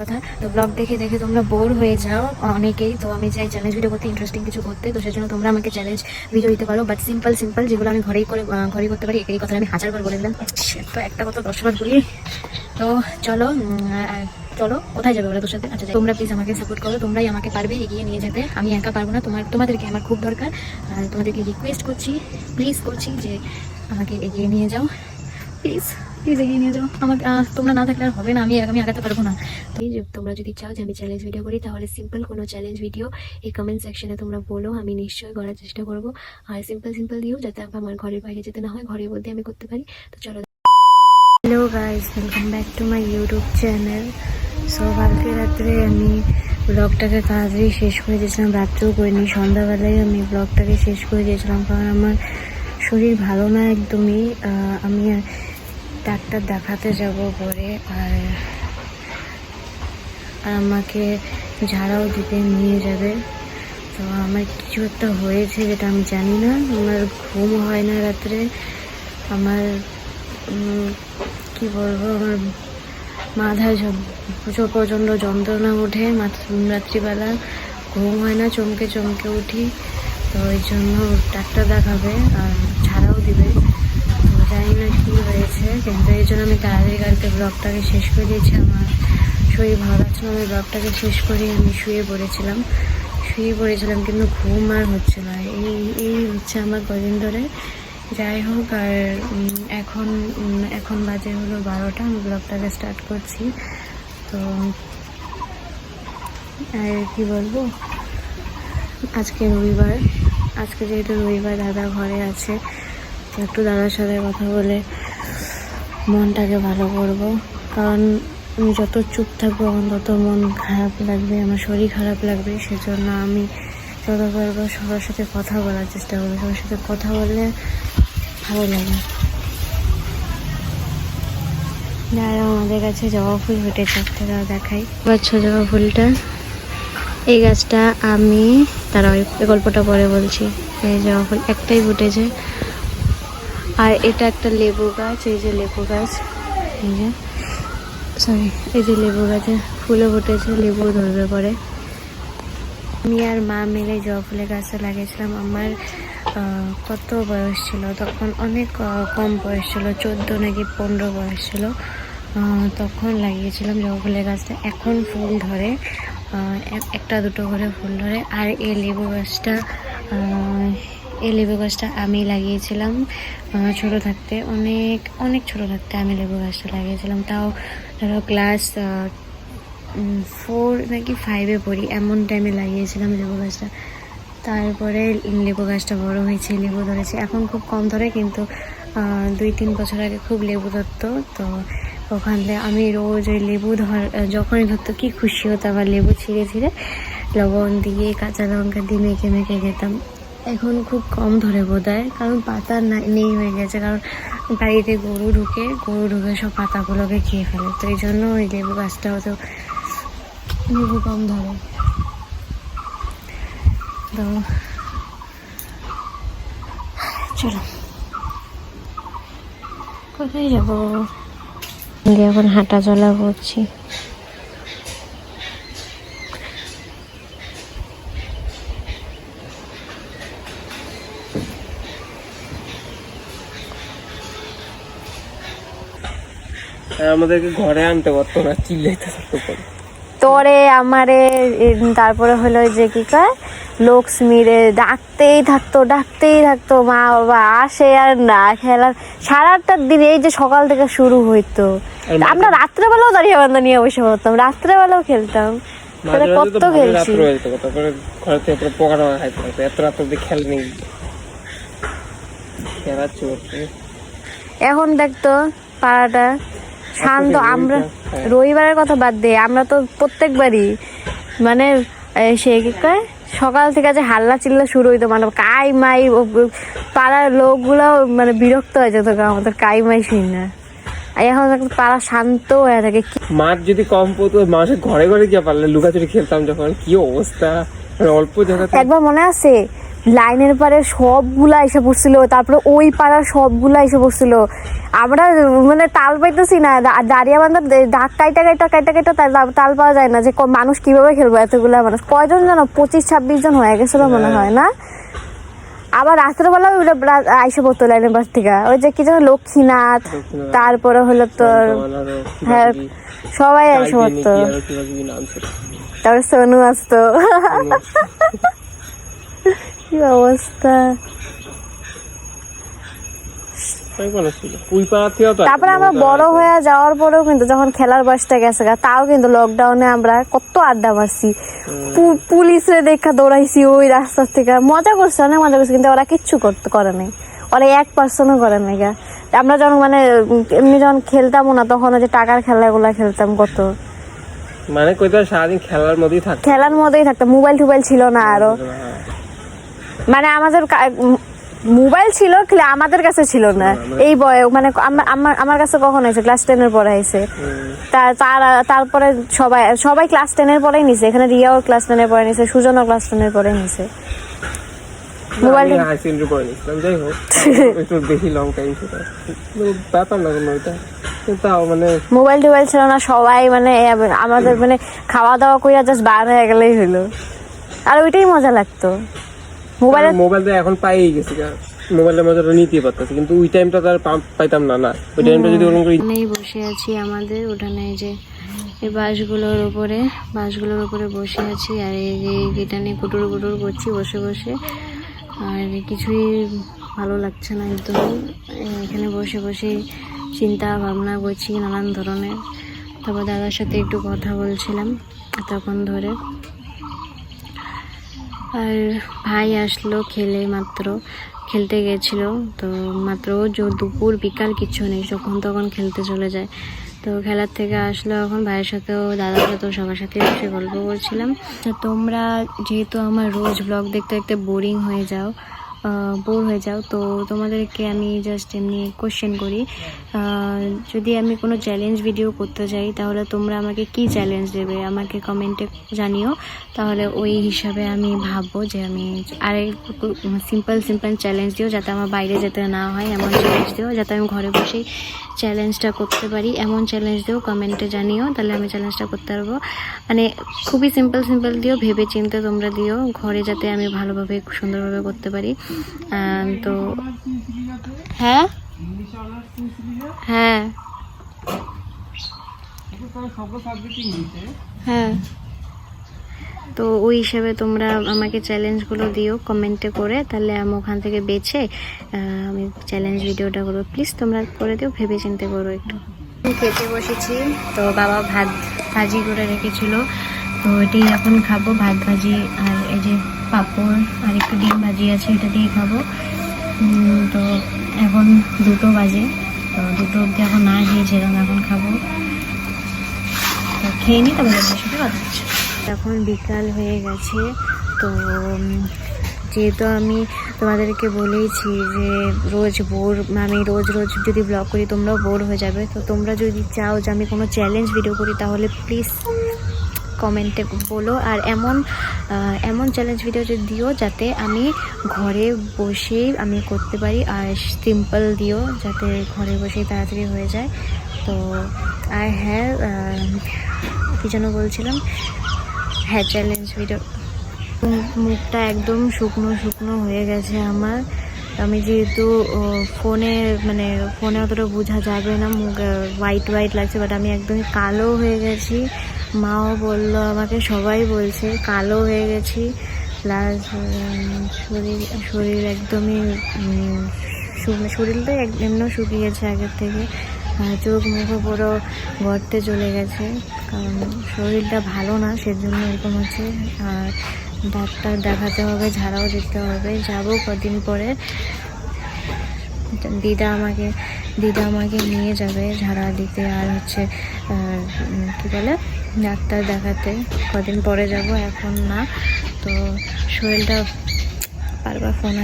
কথা। তো ব্লগ দেখে দেখে তোমরা বোর হয়ে যাও অনেকেই। তো আমি চাই চ্যালেঞ্জ ভিডিও করতে, ইন্টারেস্টিং কিছু করতে। তো সেজন্য তোমরা আমাকে চ্যালেঞ্জ ভিডিও দিতে পারো, বাট সিম্পল সিম্পল যেগুলো আমি ঘরেই করতে পারি। এই কথা আমি হাজারবার বলে দিলাম, তো একটা কথা 10বার বলি। তো চলো চলো কোথায় যাবে ওরা তোর সাথে? আচ্ছা তোমরা প্লিজ আমাকে সাপোর্ট করো, তোমরাই আমাকে পারবে এগিয়ে নিয়ে যেতে, আমি একা পারবো না। তোমাদেরকে আমার খুব দরকার। আর তোমাদেরকে রিকোয়েস্ট করছি, প্লিজ করছি যে আমাকে এগিয়ে নিয়ে যাও, প্লিজ প্লিজ এগিয়ে নিয়ে যাও আমাকে। তোমরা না থাকলে আর হবে না, আমি আগাতে পারবো না। তো তোমরা যদি চাও যে আমি চ্যালেঞ্জ ভিডিও করি, তাহলে সিম্পল কোনো চ্যালেঞ্জ ভিডিও এই কমেন্ট সেকশনে তোমরা বলো, আমি নিশ্চয়ই করার চেষ্টা করবো। আর সিম্পল দিও, যাতে আমার ঘরের বাইরে যেতে না হয়, ঘরের মধ্যে আমি করতে পারি। তো চলো। Hello guys, welcome back to my YouTube channel. So কালকে রাত্রে আমি ব্লগটাকে তাড়াতাড়ি শেষ করে দিয়েছিলাম, রাত্রেও করিনি, সন্ধ্যাবেলায় আমি ব্লগটাকে শেষ করে দিয়েছিলাম, কারণ আমার শরীর ভালো না একদমই। আমি ডাক্তার দেখাতে যাব পরে, আর আমাকে ঝাড়াও দিতে নিয়ে যাবে। তো আমার কিছু একটা হয়েছে যেটা আমি জানি না, আমার ঘুম হয় না রাত্রে, আমার কি বলবো, আমার মাথায় প্রচণ্ড যন্ত্রণা ওঠে, রাত্রিবেলা ঘুম হয় না, চমকে চমকে উঠি। তো ওই জন্য ডাক্তার দেখাবে আর ছাড়াও দিবে। তো জানি না কী হয়েছে, কিন্তু এই জন্য আমি তাড়াতাড়ি কালকে ব্লগটাকে শেষ করে দিয়েছি। আমার শরীর ভালো লাগছিল, আমি ব্লগটাকে শেষ করে আমি শুয়ে পড়েছিলাম, কিন্তু ঘুম আর হচ্ছে না। এই হচ্ছে আমার কদিন ধরে। যাই হোক, আর এখন বাজে হলো 12টা, আমি ব্লগটাকে স্টার্ট করছি। তো আর কি বলবো, আজকে রবিবার, আজকে যেহেতু রবিবার, দাদা ঘরে আছে, তো একটু দাদার সাথে কথা বলে মনটাকে ভালো করবো। কারণ আমি যত চুপ থাকবো আমার তত মন খারাপ লাগবে, আমার শরীর খারাপ লাগবে। সেজন্য আমি যত পারবো সবার সাথে কথা বলার চেষ্টা করবো, সবার সাথে কথা বললে ভালো লাগে। যারা আমাদের কাছে জবা ফুল ফুটেছে, তারা দেখাই পাচ্ছ জবা ফুলটা। এই গাছটা আমি ওই গল্পটা পরে বলছি। এই জবা ফুল একটাই ফুটেছে। আর এটা একটা লেবু গাছ, এই যে লেবু গাছ, এই যে লেবু গাছে ফুলও ফুটেছে, লেবু ধরবে পরে। আমি আর মা মিলে জবা ফুলের গাছটা লাগিয়েছিলাম। আমার কত বয়স ছিল তখন, অনেক কম বয়স ছিল, 14 নাকি 15 বয়স ছিল, তখন লাগিয়েছিলাম জবা ফুলের গাছটা। এখন ফুল ধরে, একটা দুটো করে ফুল ধরে। আর এই লেবু গাছটা আমি লাগিয়েছিলাম ছোট থাকতে, অনেক ছোট থাকতে আমি লেবু গাছটা লাগিয়েছিলাম। তাও ধরো ক্লাস 4 নাকি 5-এ পড়ি, এমন টাইমে লাগিয়েছিলাম লেবু গাছটা। তারপরে লেবু গাছটা বড় হয়েছে, লেবু ধরেছে। এখন খুব কম ধরে, কিন্তু 2-3 বছর আগে খুব লেবু ধরতো। তো ওখান থেকে আমি রোজ ওই লেবু যখনই ধরতো কি খুশি হতাম, আর লেবু ছিঁড়ে লবণ দিয়ে, কাঁচা লঙ্কা দিয়ে মেখে খেতাম। এখন খুব কম ধরে বোধহয়, কারণ পাতা নেই হয়ে গেছে, কারণ বাড়িতে গরু ঢুকে সব পাতাগুলোকে খেয়ে ফেলে। তো এই জন্য ওই লেবু গাছটাও তো লেবু কম ধরে। তো চলো, কোথায় যাবো? এখন হাঁটা চলা করছি। আমাদেরকে ঘরে আনতে পারতো না, চিল্লাইতে থাকতো তোরে আমারে। তারপরে হলো যে কি কয়, লক্ষ্মীরে ডাকতেই থাকতো, মা বাবা আসে আর না খেলা সারাটা দিন। এই যে সকাল থেকে শুরু হইতো, আমরা রাত্রেবেলাও দাঁড়িয়ে বান্ধা নিয়ে বসে পড়তাম, রাত্রেবেলাও খেলতাম, কত খেলছি। তারপরে ঘরে থেকে পোকা টোকা খাইতে থাকতো, এত রাত অব্দি খেলেনি খেলা চলছে। এখন দেখতো পাড়াটা শান্ত। আমরা রবিবারের কথা বাদ দে, আমরা তো প্রত্যেকবারই মানে সে কি কয়, সকাল থেকে যে হাল্লা চিল্লা শুরু হইতো, মানে কাই মাই, পাড়ার লোকগুলো মানে বিরক্ত হয়ে যেত আমাদের কাই মাই শুনি না। এখন পাড়া শান্ত হয়ে থাকে। মাছ যদি কম পড়তো, মানুষের ঘরে গিয়ে পারলে লুকাচুরি খেলতাম, যখন কি অবস্থা, অল্প জায়গা। একবার মনে আছে লাইনের পারে সবগুলা এসে পড়ছিল, তারপরে ওই পাড়ার সবগুলা এসে পড়ছিল। আমরা মানে তাল পাইতেছি না, দাঁড়িয়ে বান্ধব ঢাক কাইটা কাইটা কাইটা কাইটা তাল পাওয়া যায় না, যে মানুষ কিভাবে খেলবো এতগুলা মানুষ। কয়জন জানো, 25-26 জন হয়ে গেছিল মনে হয় না। আবার রাত্রেবেলা আইসে পড়তো লাইনের পাশ থেকে, ওই যে কি যেন লক্ষ্মীনাথ, তারপরে হলো তোর হ্যাঁ সবাই আইসে পড়তো, তারপরে সোনু আসতো। কি অবস্থা। তারপরে আমরা বড় হয়ে যাওয়ার পরেও কিন্তু যখন খেলার বয়সটা গেছে, তাও কিন্তু লকডাউনে আমরা কত আড্ডা মারছি, পুলিশে দেখা দৌড়াইছি ওই রাস্তা থেকে, মজা করছে, অনেক মজা করছে। কিন্তু ওরা কিচ্ছু করে নাই, ওরা 1% করে নাই। আমরা যখন মানে এমনি যখন খেলতাম না, তখন ওই যে টাকার খেলাগুলা খেলতাম কত, মানে সারাদিন খেলার মধ্যেই থাকতাম। মোবাইল টোবাইল ছিল না আরো, মানে আমাদের মোবাইল ছিল কিন্তু আমাদের কাছে ছিল না এই বয়স। মানে আমার কাছে কখন হয়েছে, ক্লাস 10-এর পরে হয়েছে। তারপরে সবাই ক্লাস 10-এর পরেই নিছে। এখানে রিয়াও ক্লাস 10-এর পরে নিছে, সুজনও ক্লাস 10-এর পরে নিছে মোবাইল। মোবাইল টোবাইল ছিল না, সবাই মানে আমাদের মানে খাওয়া দাওয়া কইরা জাস্ট বার হয়ে গেলেই হলো, আর ওইটাই মজা লাগতো। মোবাইল তো এখন পাই গেছি, মোবাইলের মজাটা নিতে পারতেছি, কিন্তু ওই টাইমটা তো আর পাইতাম না। ওই টাইমটা যদি ওরকম করে বসে আছি আমাদের উঠানে, যে এই বাঁশগুলোর উপরে বসে আছি, আর এই যে এটা নিয়ে কুটুর কুটুর করছি বসে বসে, আর কিছুই ভালো লাগছে না একদমই। এখানে বসে বসে চিন্তা ভাবনা করছি নানান ধরনের। তারপর দাদার সাথে একটু কথা বলছিলাম তখন ধরে, আর ভাই আসলো খেলতে গেছিলো, তো মাত্র দুপুর বিকাল কিচ্ছু নেই, যখন তখন খেলতে চলে যায়। তো খেলার থেকে আসলো, এখন ভাইয়ের সাথেও দাদার সাথেও সবার সাথে বসে গল্প করছিলাম। তো তোমরা যেহেতু আমার রোজ ব্লগ দেখতে দেখতে বোর হয়ে যাও, তো তোমাদেরকে আমি জাস্ট এমনি কোশ্চেন করি, যদি আমি কোনো চ্যালেঞ্জ ভিডিও করতে চাই, তাহলে তোমরা আমাকে কি চ্যালেঞ্জ দেবে আমাকে কমেন্টে জানিও। তাহলে ওই হিসাবে আমি ভাববো যে আমি সিম্পল চ্যালেঞ্জ দিও, যাতে আমার বাইরে যেতে না হয়, এমন চ্যালেঞ্জ দিও যাতে আমি ঘরে বসেই চ্যালেঞ্জটা করতে পারি, এমন চ্যালেঞ্জ দিও, কমেন্টে জানিও, তাহলে আমি চ্যালেঞ্জটা করতে পারবো। মানে খুবই সিম্পল দিও, ভেবে চিন্তে তোমরা দিও, ঘরে যাতে আমি ভালোভাবে সুন্দরভাবে করতে পারি। তো হ্যাঁ হ্যাঁ হ্যাঁ তো ওই হিসাবে তোমরা আমাকে চ্যালেঞ্জগুলো দিও কমেন্টে করে, তাহলে আমি ওখান থেকে বেছে আমি চ্যালেঞ্জ ভিডিওটা করবো। প্লিজ তোমরা করে দিও, ভেবে চিন্তে করো একটু। খেতে বসেছি, তো বাবা ভাজি করে রেখেছিল, তো এটাই এখন খাবো, ভাত ভাজি, আর এই যে পাঁপড় আর একটু ডিম ভাজি আছে, এটা দিয়ে খাবো। তো এখন 2টো বাজে, তো 2টো অবধি এখন না খেয়েছিলাম, এখন খাবো, তো খেয়ে নিই, তবে সাথে কথা হচ্ছে। এখন বিকাল হয়ে গেছে, তো যেহেতু আমি তোমাদেরকে বলেইছি যে আমি রোজ যদি ব্লগ করি তোমরাও বোর হয়ে যাবে, তো তোমরা যদি চাও যে আমি কোনো চ্যালেঞ্জ ভিডিও করি, তাহলে প্লিজ কমেন্টে বলো, আর এমন চ্যালেঞ্জ ভিডিও দিও যাতে আমি ঘরে বসেই আমি করতে পারি, আর সিম্পল দিও যাতে ঘরে বসেই তাড়াতাড়ি হয়ে যায়। তো আর হ্যাঁ, কী যেন বলছিলাম, হ্যাঁ চ্যালেঞ্জ ভিডিও। মুখটা একদম শুকনো হয়ে গেছে আমার, আমি যেহেতু ফোনে অতটা বোঝা যাবে না, মুখ হোয়াইট লাগছে, বাট আমি একদমই কালো হয়ে গেছি। মাও বললো আমাকে, সবাই বলছে কালো হয়ে গেছি, প্লাস শরীর একদমই শরীরটা এমনিও শুকিয়েছে আগের থেকে, চোখ মুখও পুরো গর্তে চলে গেছে, কারণ শরীরটা ভালো না, সেজন্য এরকম হচ্ছে। আর ডাক্তার দেখাতে হবে, ঝাড়াও দিতে হবে, যাবো কদিন পরে। দিদা আমাকে নিয়ে যাবে ঝাড়া দিতে, আর হচ্ছে কী বলে ডাক্তার দেখাতে, কদিন পরে যাব, এখন না। তো শরীরটা বারবার ফোন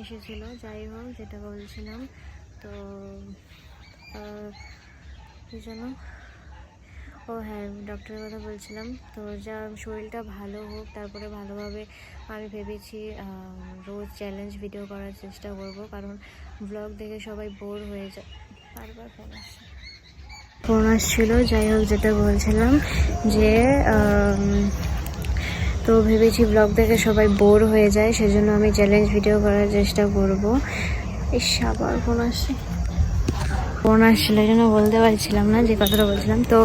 এসেছিলো, যাই হোক যেটা বলছিলাম, তো কি যেন ও হ্যাঁ, ডক্টরের কথা বলছিলাম। তো যা শরীরটা ভালো হোক, তারপরে ভালোভাবে আমি ভেবেছি রোজ চ্যালেঞ্জ ভিডিও করার চেষ্টা করব, কারণ ব্লগ দেখে সবাই বোর হয়ে যায়। বারবার ফোন আসছিল। যাই হোক, যেটা বলছিলাম যে তো ভেবেছি ব্লগ দেখে সবাই বোর হয়ে যায়, সেজন্য আমি চ্যালেঞ্জ ভিডিও করার চেষ্টা করব। এই আবার ফোন আসছিল, এই জন্য বলতে পারছিলাম না যে কথাটা বলছিলাম। তো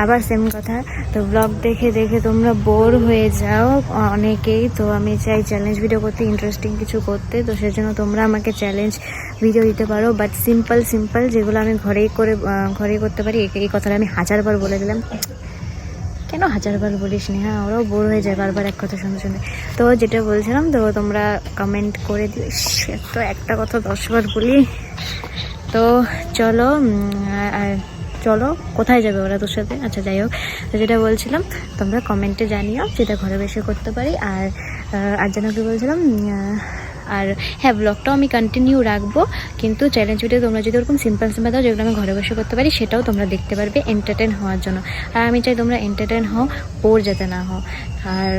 আবার সেম কথা, তো ব্লগ দেখে দেখে তোমরা বোর হয়ে যাও অনেকেই। তো আমি চাই চ্যালেঞ্জ ভিডিও করতে, ইন্টারেস্টিং কিছু করতে। তো সেজন্য তোমরা আমাকে চ্যালেঞ্জ ভিডিও দিতে পারো, বাট সিম্পল যেগুলো আমি ঘরেই করতে পারি। এই কথাটা আমি 1000বার বলে দিলাম। কেন 1000বার বলিস নি? হ্যাঁ, ওরাও বোর হয়ে যায় বারবার এক কথা শুনে। তো যেটা বলছিলাম, তো তোমরা কমেন্ট করে দিও। তো একটা কথা 10বার বলি। তো চলো কোথায় যাবে ওরা তোর সাথে? আচ্ছা, যাই হোক, তো যেটা বলছিলাম, তোমরা কমেন্টে জানিও যেটা ঘরে বসে করতে পারি। আর যেন কি বলছিলাম, আর হ্যাঁ, ব্লগটাও আমি কন্টিনিউ রাখবো, কিন্তু চ্যালেঞ্জ ভিডিও তোমরা যদি ওরকম সিম্পল দাও যেগুলো আমি ঘরে বসে করতে পারি, সেটাও তোমরা দেখতে পারবে এন্টারটেন হওয়ার জন্য। আর আমি চাই তোমরা এন্টারটেন হও, বোর যাতে না হও। আর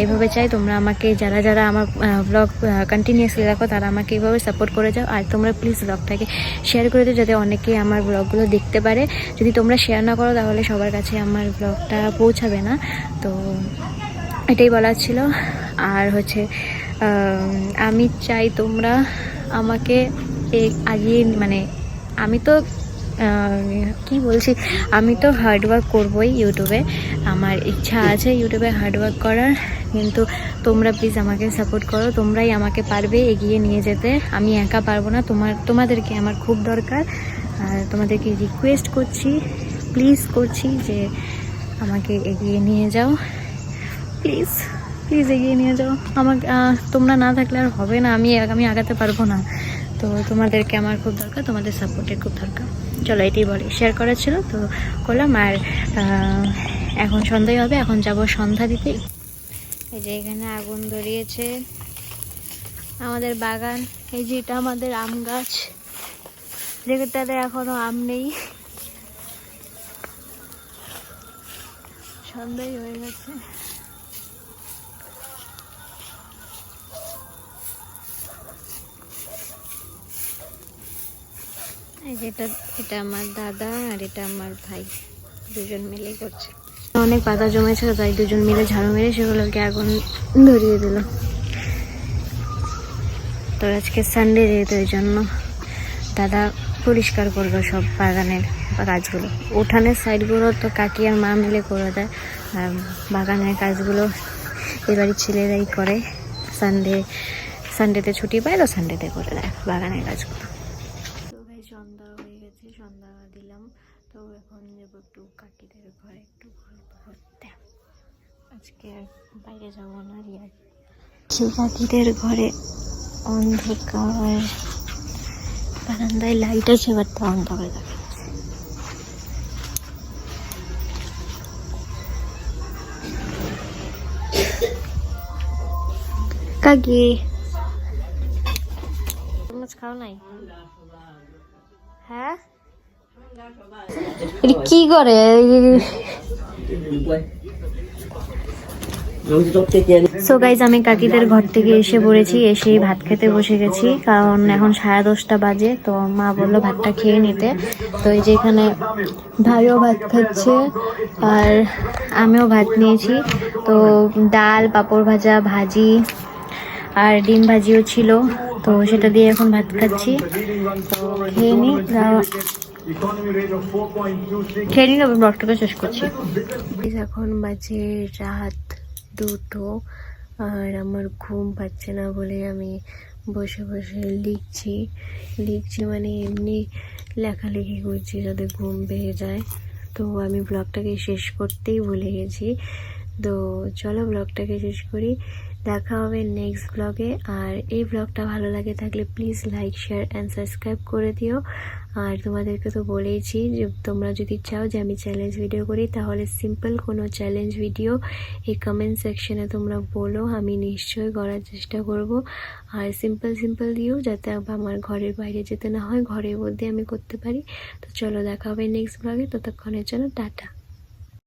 এইভাবে চাই তোমরা আমাকে, যারা আমার ব্লগ কন্টিনিউয়াসলি রাখো, তারা আমাকে এইভাবে সাপোর্ট করে যাও। আর তোমরা প্লিজ ব্লগটাকে শেয়ার করে দিও, যাতে অনেকেই আমার ব্লগগুলো দেখতে পারে। যদি তোমরা শেয়ার না করো, তাহলে সবার কাছে আমার ব্লগটা পৌঁছাবে না। তো এটাই বলার ছিল। আর হচ্ছে আমি চাই তোমরা আমাকে আগিয়ে, মানে আমি তো কি বলছি, আমি তো হার্ডওয়ার্ক করবোই ইউটিউবে, আমার ইচ্ছা আছে ইউটিউবে হার্ডওয়ার্ক করার, কিন্তু তোমরা প্লিজ আমাকে সাপোর্ট করো। তোমরাই আমাকে পারবে এগিয়ে নিয়ে যেতে, আমি একা পারবো না। তোমাদেরকে আমার খুব দরকার। আর তোমাদেরকে রিকোয়েস্ট প্লিজ করছি যে আমাকে এগিয়ে নিয়ে যাও, প্লিজ এগিয়ে নিয়ে যাও আমাকে। তোমরা না থাকলে আর হবে না, আমি আগাতে পারবো না। তো তোমাদেরকে আমার খুব দরকার, তোমাদের সাপোর্টের খুব দরকার। চলো, এটাই বলে শেয়ার করার ছিল, তো করলাম। আর এখন সন্ধ্যায় হবে, এখন যাব সন্ধ্যা দিতে। এই যে এখানে আগুন ধরিয়েছে আমাদের বাগান। এই যে এটা আমাদের আম গাছ, যেটাতে এখনো আম নেই। সন্ধ্যাই হয়ে গেছে। এটা আমার দাদা আর এটা আমার ভাই, দুজন মিলে করছে। অনেক পাতা জমেছিল, তাই দুজন মিলে ঝাড়ু মেরে সেগুলোকে আগুন ধরিয়ে দিল। তো আজকে সানডে, যেহেতু ওই জন্য দাদা পরিষ্কার করলো সব বাগানের কাজগুলো। উঠানের সাইডগুলো তো কাকি আর মা মিলে করে দেয়, আর বাগানের কাজগুলো এবারই ছেলেরাই করে। সানডেতে ছুটি পায়, তো সানডেতে করে দেয় বাগানের কাজগুলো। সন্ধ্যা হয়ে গেছে, সন্ধ্যা দিলাম। তো এখন যাবো একটু কাকিদের ঘরে একটু গল্প করতে। আজকে আর বাইরে যাবো না, কাকিদের ঘরে অন্ধকার, বারান্দায় লাইট আছে, এবার তো অন্ধকার দেখা যাচ্ছে। কাকি মাছ খাও নাই? হ্যাঁ, কি করে? সো গাইজ, আমি কাকিদের ঘর থেকে এসে পড়েছি, এসেই ভাত খেতে বসে গেছি, কারণ এখন 10:30 বাজে। তো মা বললো ভাতটা খেয়ে নিতে। তো এই যে এখানে ভাইও ভাত খাচ্ছে আর আমিও ভাত নিয়েছি। তো ডাল, পাঁপড় ভাজা, ভাজি আর ডিম ভাজিও ছিল, তো সেটা দিয়ে এখন ভাত খাচ্ছি। তো খেয়ে নিই, ব্লগটাকে শেষ করছি। এখন বাজে রাত 2টো, আর আমার ঘুম পাচ্ছে না বলে আমি বসে বসে লিখছি মানে এমনি লেখালেখি করছি যাতে ঘুম পেয়ে যায়। তো আমি ব্লগটাকে শেষ করতেই ভুলে গেছি। তো চলো ব্লগটাকে শেষ করি, দেখা হবে নেক্সট ব্লগে। আর এই ব্লগটা ভালো লাগে থাকলে please like, share and subscribe করে দিও। আর তোমাদেরকে তো বলেইছি যে তোমরা যদি চাও যে আমি চ্যালেঞ্জ ভিডিও করি, তাহলে সিম্পল কোনো চ্যালেঞ্জ ভিডিও এই কমেন্ট সেকশনে তোমরা বলো, আমি নিশ্চয়ই করার চেষ্টা করব। আর সিম্পল দিও, যাতে আমার ঘরের বাইরে যেতে না হয়, ঘরের মধ্যে আমি করতে পারি। তো চলো দেখা হবে নেক্সট ব্লগে, ততক্ষণের জন্য টাটা।